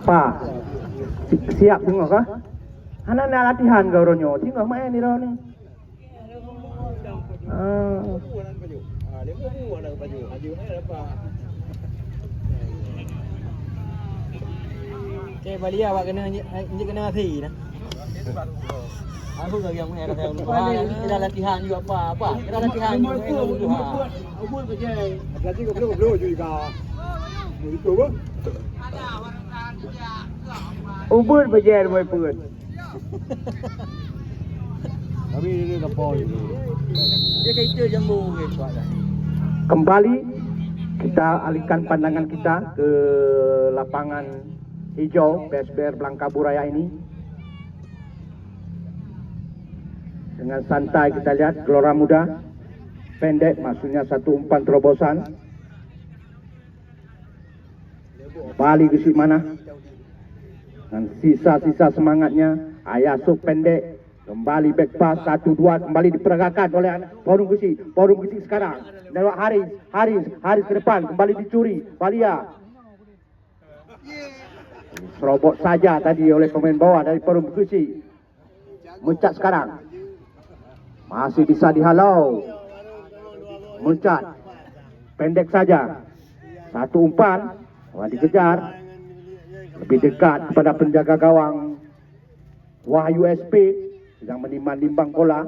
Apa? Siap tengok kah? Anak nak latihan kau ronyo. Tengok main ni ron ni. Cái bà lia bà kena như kena mati nah. Aku lagi yang mengira saya kita latihan juga apa. Kita latihan juga. Ubur kerja. Lagi kau belum juga. Itu apa? Ubur berjaya mai pun. Tapi ini kapal. Dia kayak itu jambu gitu ada. Kembali kita alihkan pandangan kita ke lapangan hijau PSBR Blangkaburaya ini. Dengan santai kita lihat Gelora Muda pendek, maksudnya satu umpan terobosan. Balik ke si mana? Dan sisa-sisa semangatnya Ayasuk pendek, kembali back pass 1-2, kembali diperagakan oleh Forum Gusi sekarang. Lewat Haris ke depan, kembali dicuri Balia. Serobot saja tadi oleh pemain bawah dari Forum Gusi. Muncat sekarang. Masih bisa dihalau. Muncat. Pendek saja. Satu umpan. Wah, dikejar. Lebih dekat kepada penjaga gawang Wahyu SP. Sedang menimbang-nimbang bola.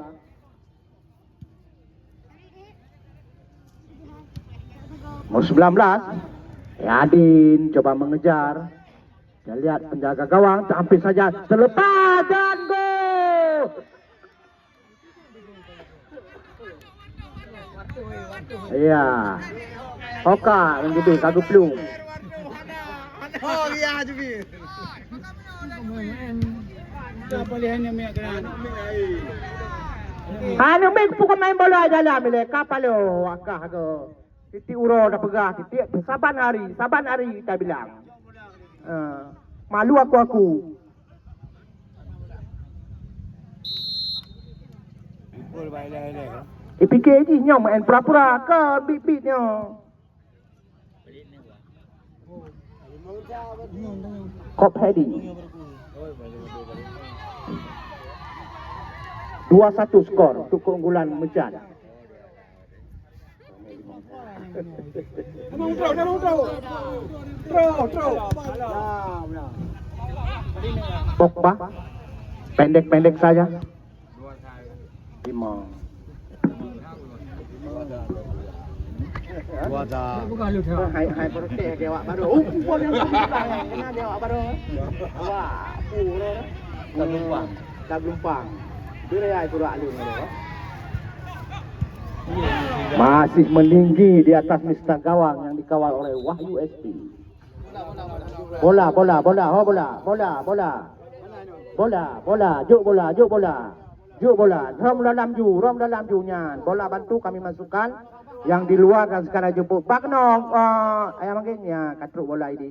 Nomor 19. Adin coba mengejar. Kita lihat penjaga gawang. Hampir saja terlepas dan gol. Iya. Oka yang gede kagum pelung. Oh iya juga. Siapa lihat ni mek kan? Anu mek pukul main bola dalam ni kapal lo akah ke. Titik uro dah pegah, titik saban hari kita bilang. Malu aku. Gol baik dah. Fikir je nyom main pura-pura ke bit-bit nyo. Kop heading. 2-1 skor untuk keunggulan Mejan. Terus. Pogba. Pendek-pendek saja. 5. Bukan lu dah. Hai protes dia awak baru. Pun yang kena dia awak baru. Wah, puro. Gaglumpang. Bila ai surat lu ni. Masih meninggi di atas mistar gawang yang dikawal oleh Wahyu SP. Bola. Juk bola. Rom dalam ju nyan. Bola bantu kami masukkan. Yang di luar dan sekarang jemput Baknong. Ayam makin ya katruk bola ini.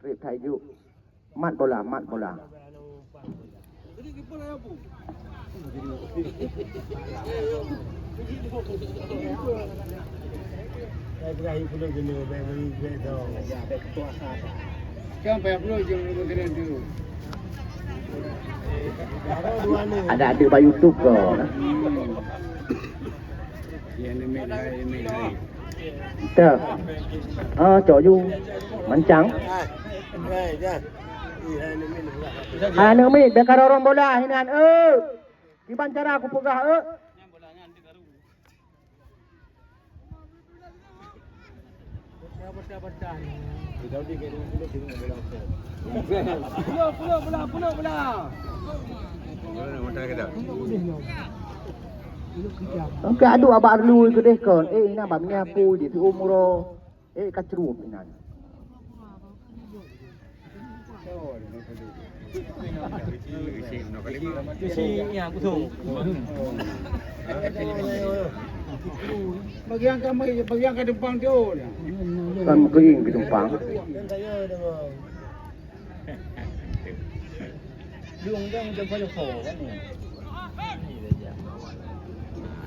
Rip thai juk. Mat bola. Ada pada YouTube kau. Tờ. Chỗ du mancang. Anu mi bekar orang bola hinan Gimana cara aku pegah Okey adu abak lu ke deh kon. Ina abak menyapu di tu umuro. Kacru pinan. Bagian ke depan tu. Kan kering ke tumpang.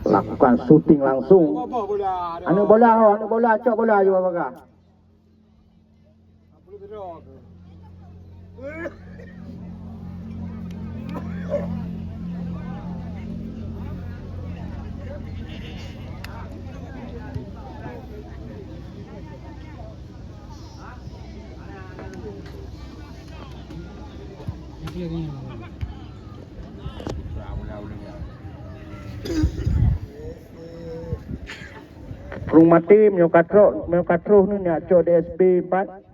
Lakukan shooting langsung. Anu bola, cok bola juga apakah? Rumah tim Nyokatro ni nak cok DSB 4.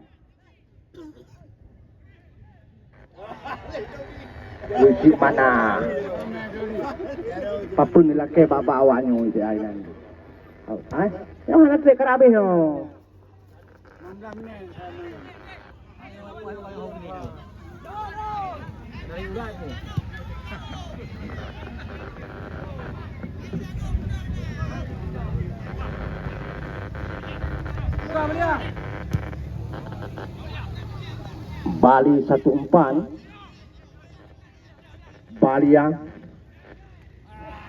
Gusi mana? Papun ni laki bapa awaknya itu ainan. Ai, yang mana trek kerabih no? Bali 1-4. Balia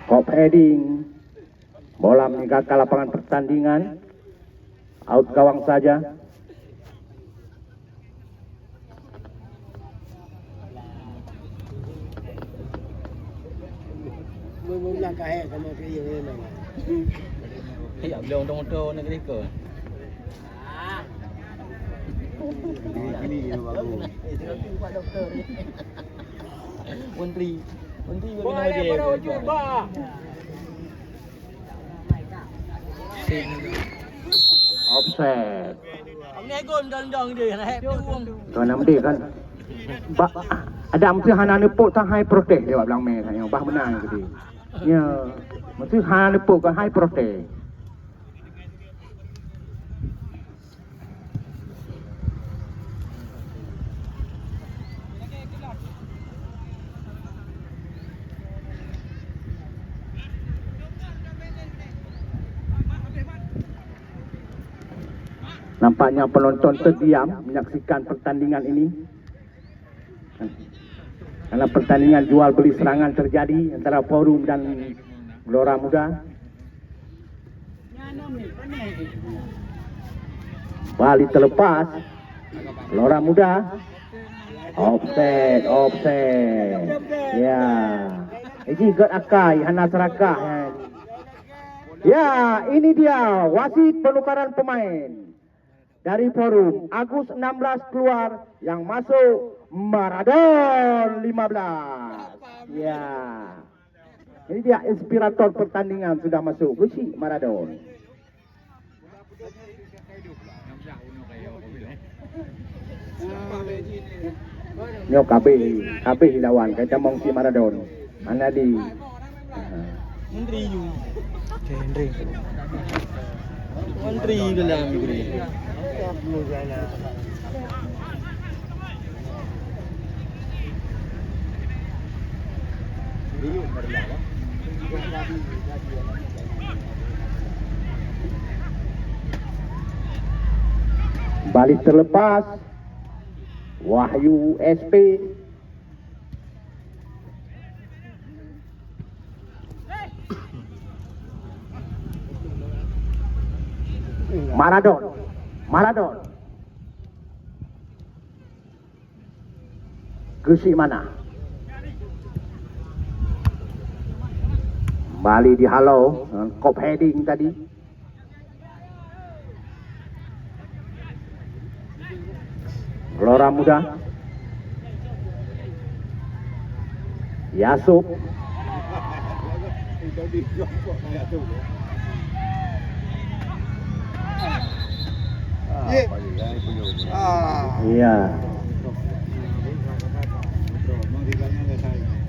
Kop heading. Bola meninggalkan lapangan pertandingan. Out gawang saja. Mula kahit sama kaya memang. Ya, belum motor nak kereta. Gini bagus. Menteri bagi nama Boleh dia. pada ujung bah. Offset. Ni gol dong dia nak happy uang. Tuan nama dia kan. Ada mesti hana nepuk tak high protect dia bilang meh kan yang bah menang gitu. Ya, mesti hana nepuk kan high protect. Nampaknya penonton terdiam menyaksikan pertandingan ini. Karena pertandingan jual beli serangan terjadi antara Forum dan Gelora Muda. Bali terlepas. Gelora Muda. Offset. Ya. Ini gad akai hana serakah. Ya, ini dia wasit penukaran pemain. Dari Forum, Agus 16 keluar, yang masuk Maradon 15. Ya. Ini dia inspirator pertandingan sudah masuk, Gusi Maradon. Nyo KB lawan, kita mong si Maradon. Mana di? Menteri you. Menteri dalam negeri. Bali terlepas. Wahyu SP. Maradon. Gusi mana? Bali dihalau dengan kop heading tadi. Gelora Muda. Yasuk. Iya.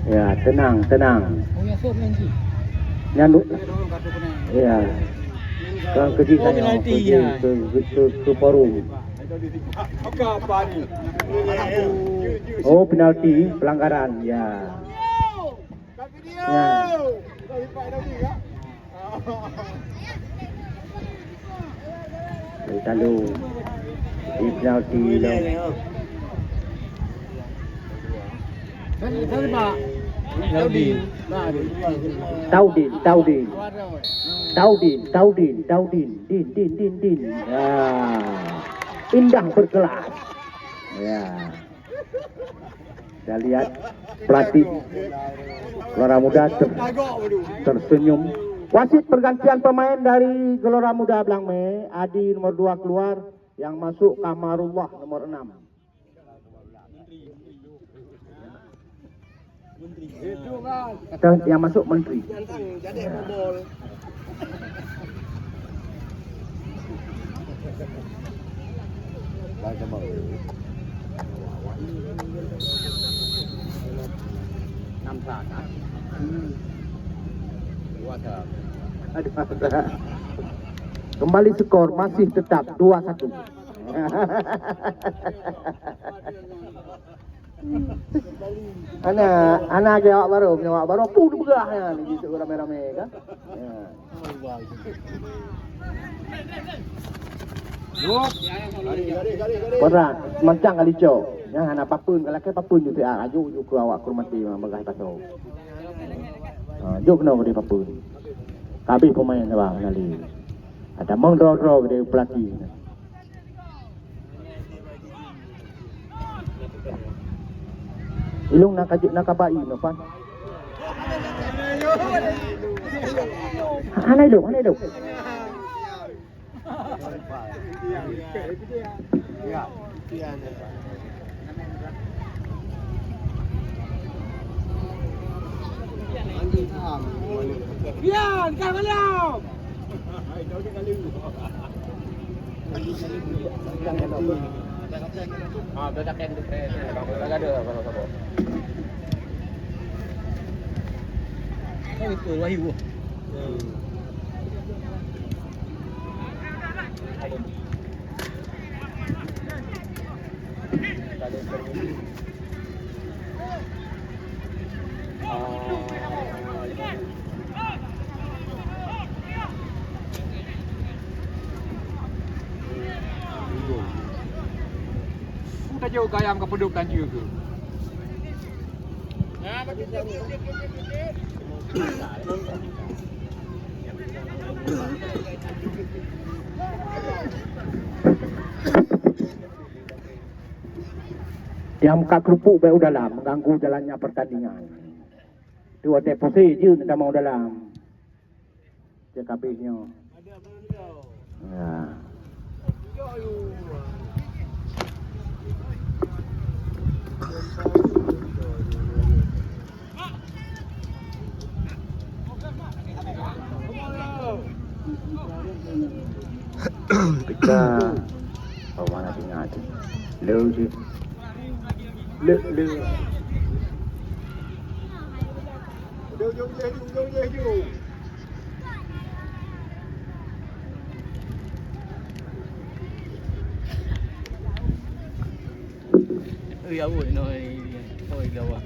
Ya, tenang. Nyanduk. Iya. Ke kita ke Forum. Oh, penalti, pelanggaran. Ya. Ya. Lalu di penalti lo. Taudin. Ya. Indah berkelas. Ya. Saya lihat pelatih Gelora Muda tersenyum. Wasit pergantian pemain dari Gelora Muda Blangme, Adi nomor 2 keluar, yang masuk Kamarullah nomor 6. Yang masuk Menteri. Kembali skor masih tetap 2-1. Anak awak baru pun berah ni gitu rame-rame kan. Berat, mancang kali cok. Ya, anak papun kalau ke papun juga aju ke awak kurmati bagah pasau. Juk kena di papun. Habis pemain bang kali. Ada mong-draw dari pelatih. Ilung nak kajuk nak kabai Novan. Anai duk. Bian, kan beliau. Bedakan tu ada kalau sabo. Oh itu Wahyu. Kita jauh gayam ke pendudukan juga. Dia muka kerupuk baik dalam mengganggu jalannya pertandingan. Dua deposit je nak mau dalam. Cek habisnya. Ya. Kita bawa nak ingat. Leu je. Leu. Jauh. Ya boleh noi. Oi gawa.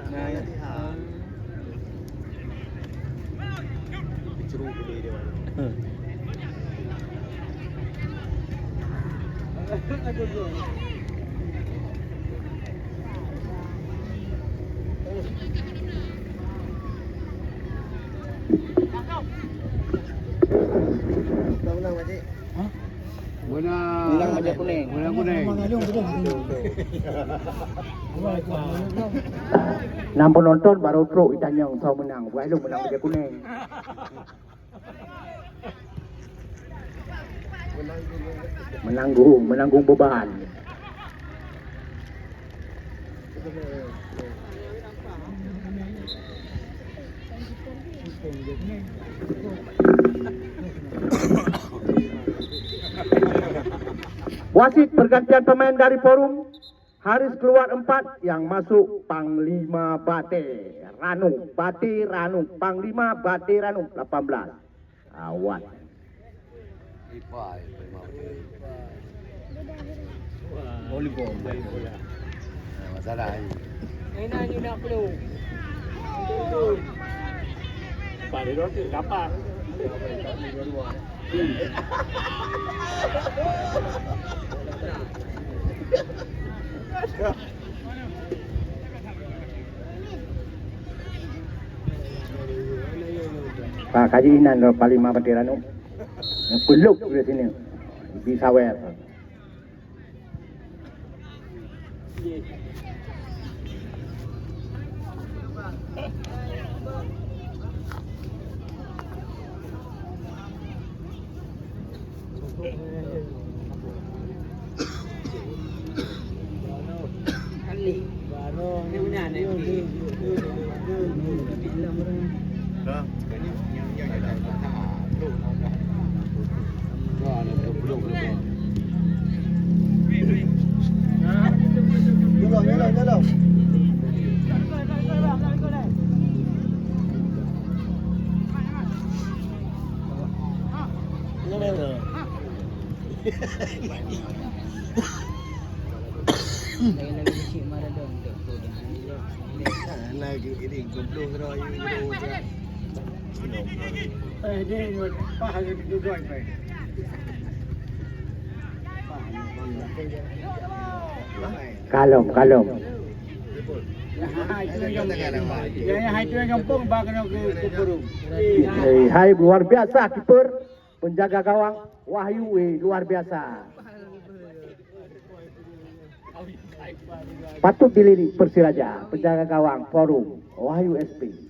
Nah, ya. Ceruk dia. Hilang baju kuning. Nampak nonton baru truk itanyang sau menang. Buat lu menang baju kuning. Menanggung beban. Wasit pergantian pemain dari Forum. Haris keluar 4, yang masuk Panglima Bate Ranung. Panglima Bate Ranung 18. Awat. Boleh bom. Masalah ni. Enak ni nak perlu. Balik roti dapat. Pak kaji inan lo Panglima Bate Ranung. Yang peluk di sini. Di Sawer. Ni punya ni. Nyolong. Lagi si Maradona Lagi ini goblok roy dia. Dia pahal itu doang baik. Kalom. Yang itu yang kampung bakal ke burung. Hai luar biasa kiper, penjaga gawang Wahyu luar biasa. Patut dilirik Persiraja, penjaga gawang Forum Wahyu SP.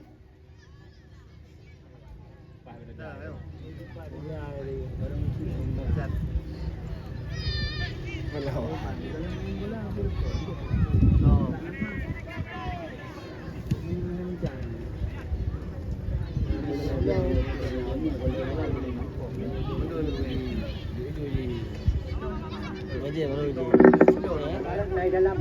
Naik dalam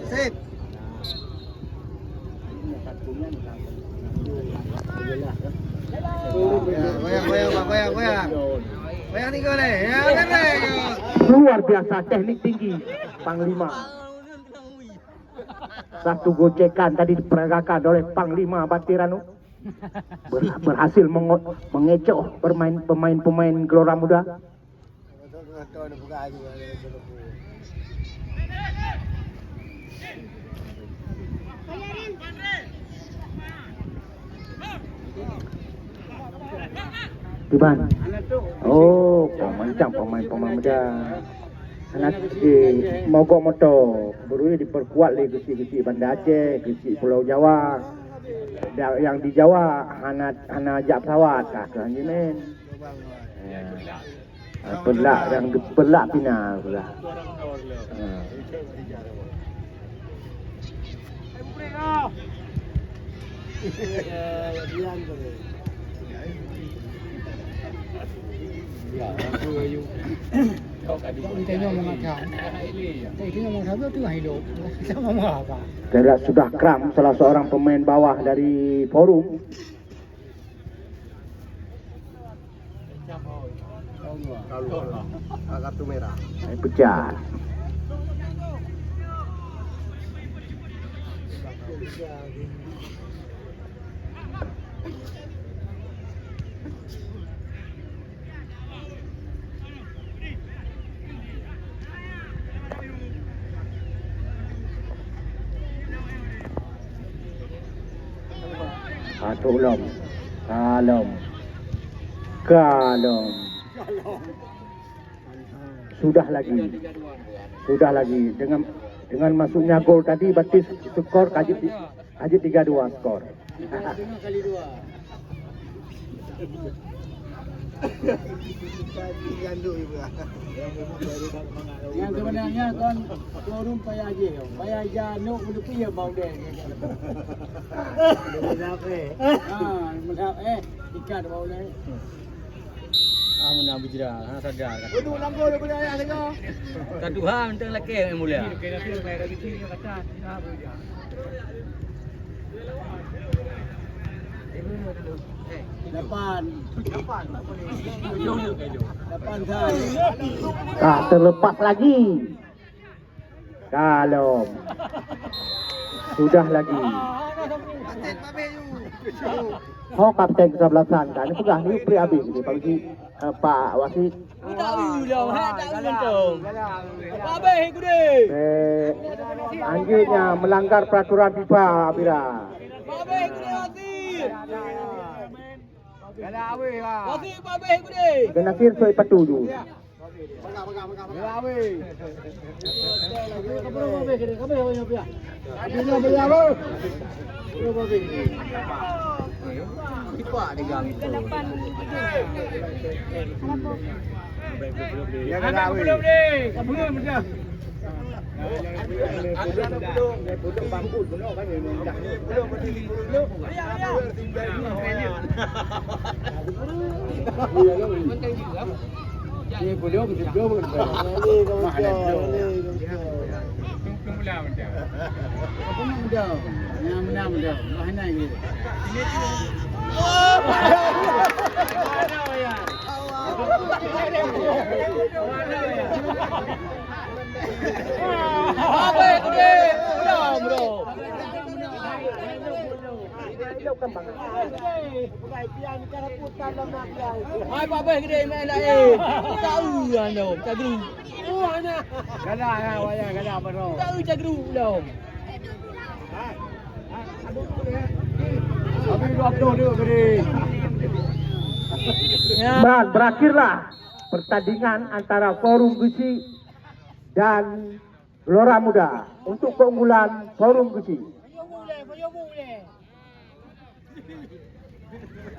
Sip. Goyang ni kau ni. Ya kan ni. Luar biasa teknik tinggi Panglima. Satu gocekan tadi diperagakan oleh Panglima Batiranu. Berhasil mengecoh pemain-pemain Gelora Muda. Di mana? Oh, pemain muda. Anak di Mogok Moto baru diperkuat oleh gesi-gesi Banda Aceh, gesi Pulau Jawa. Yang di Jawa hana ajak pesawat ke Anjimen. Pelak yang pelak final pula. Terlihat sudah kram salah seorang pemain bawah dari Forum. Kartu merah. Pecat. Kalom. Sudah lagi dengan masuknya gol tadi berarti skor aja 3-2 skor. Yang sebenarnya kan turun payah aja, payah januk menepi ya bau deh. Melap ikan bau deh. Nak berjera, sadar kan. Itu langgo dia punya ayah tengok. Kaduhan teng laki yang mulia. Kira kira kayak dari sini kata, apa dia? Depan kali. Tak terlepas lagi. Kalau sudah lagi. Oh kapten kesebelasan kan ini pegah ni pri habis ni bagi Pak Wasit. Tak dah, tak untung. Apa aku deh? Anjingnya melanggar peraturan FIFA Apira. Apa aku deh Wasir? Ada awe lah. Wasir apa aku deh? Kena kir soi patu tu. Ada awe. Kamu apa kira? Kamu apa yang pia? Ini apa yang apa? Kamu apa kira? Kipak dia gang itu. Ya ada awe. Kamu belum dah. Belum bangku belum kan ni. Ini belum belum. Mana belum? Apa nak mendak? Yang menang mendak. Mana ini? Apa aku deh? Udah bro. Hai apa gede main dah tahu anda tak geru. Kada ya wayang kada bro. Tahu tak geru dah. Tapi 20 dia gede. Dan berakhirlah pertandingan antara Forum Gusi dan Gelora Muda untuk keunggulan Forum Gusi.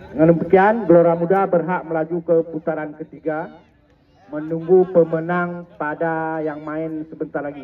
Dengan demikian, Gelora Muda berhak melaju ke putaran ketiga menunggu pemenang pada yang main sebentar lagi.